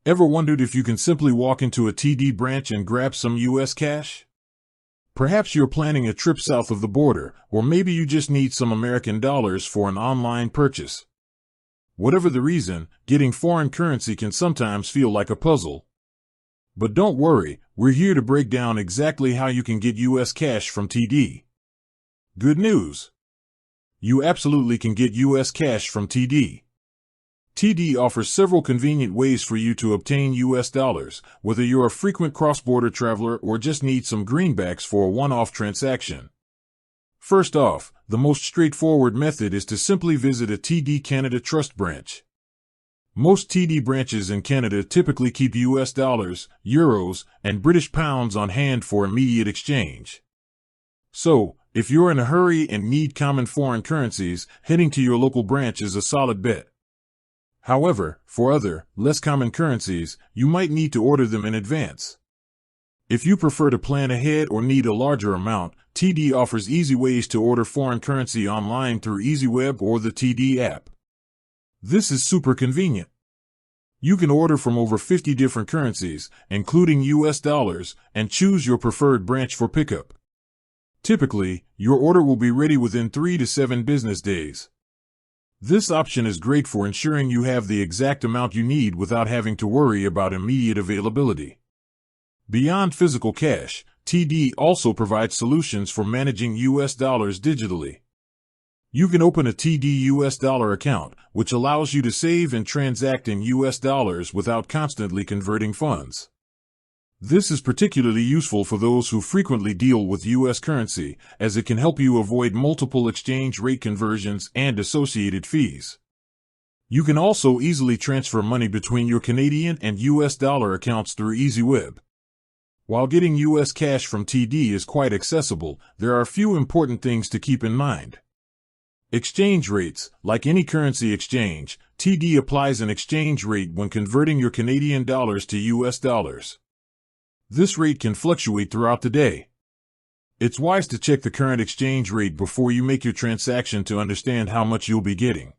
Ever wondered if you can simply walk into a TD branch and grab some US cash? Perhaps you're planning a trip south of the border, or maybe you just need some American dollars for an online purchase. Whatever the reason, getting foreign currency can sometimes feel like a puzzle. But don't worry, we're here to break down exactly how you can get US cash from TD. Good news! You absolutely can get US cash from TD. TD offers several convenient ways for you to obtain US dollars, whether you're a frequent cross-border traveler or just need some greenbacks for a one-off transaction. First off, the most straightforward method is to simply visit a TD Canada Trust branch. Most TD branches in Canada typically keep US dollars, euros, and British pounds on hand for immediate exchange. So, if you're in a hurry and need common foreign currencies, heading to your local branch is a solid bet. However, for other, less common currencies, you might need to order them in advance. If you prefer to plan ahead or need a larger amount, TD offers easy ways to order foreign currency online through EasyWeb or the TD app. This is super convenient. You can order from over 50 different currencies, including US dollars, and choose your preferred branch for pickup. Typically, your order will be ready within 3 to 7 business days. This option is great for ensuring you have the exact amount you need without having to worry about immediate availability. Beyond physical cash, TD also provides solutions for managing US dollars digitally. You can open a TD US dollar account, which allows you to save and transact in US dollars without constantly converting funds. This is particularly useful for those who frequently deal with US currency, as it can help you avoid multiple exchange rate conversions and associated fees. You can also easily transfer money between your Canadian and US dollar accounts through EasyWeb. While getting US cash from TD is quite accessible, there are a few important things to keep in mind. Exchange rates. Like any currency exchange, TD applies an exchange rate when converting your Canadian dollars to US dollars. This rate can fluctuate throughout the day. It's wise to check the current exchange rate before you make your transaction to understand how much you'll be getting.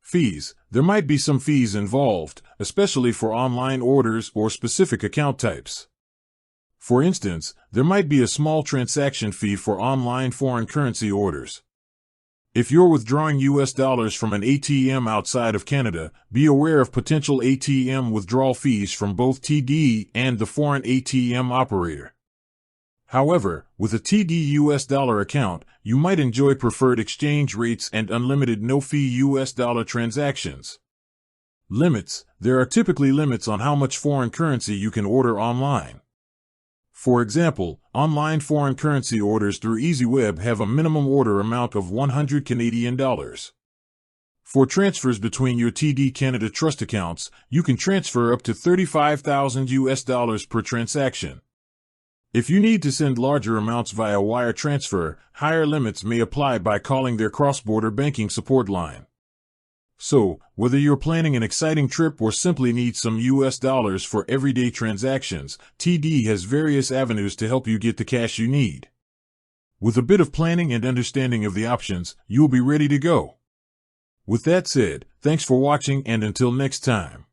Fees. There might be some fees involved, especially for online orders or specific account types. For instance, there might be a small transaction fee for online foreign currency orders. If you're withdrawing US dollars from an ATM outside of Canada, be aware of potential ATM withdrawal fees from both TD and the foreign ATM operator. However, with a TD US dollar account, you might enjoy preferred exchange rates and unlimited no-fee US dollar transactions. Limits. There are typically limits on how much foreign currency you can order online. For example, online foreign currency orders through EasyWeb have a minimum order amount of 100 Canadian dollars. For transfers between your TD Canada Trust accounts, you can transfer up to 35,000 US dollars per transaction. If you need to send larger amounts via wire transfer, higher limits may apply by calling their cross-border banking support line. So, whether you're planning an exciting trip or simply need some US dollars for everyday transactions, TD has various avenues to help you get the cash you need. With a bit of planning and understanding of the options, you'll be ready to go. With that said, thanks for watching and until next time.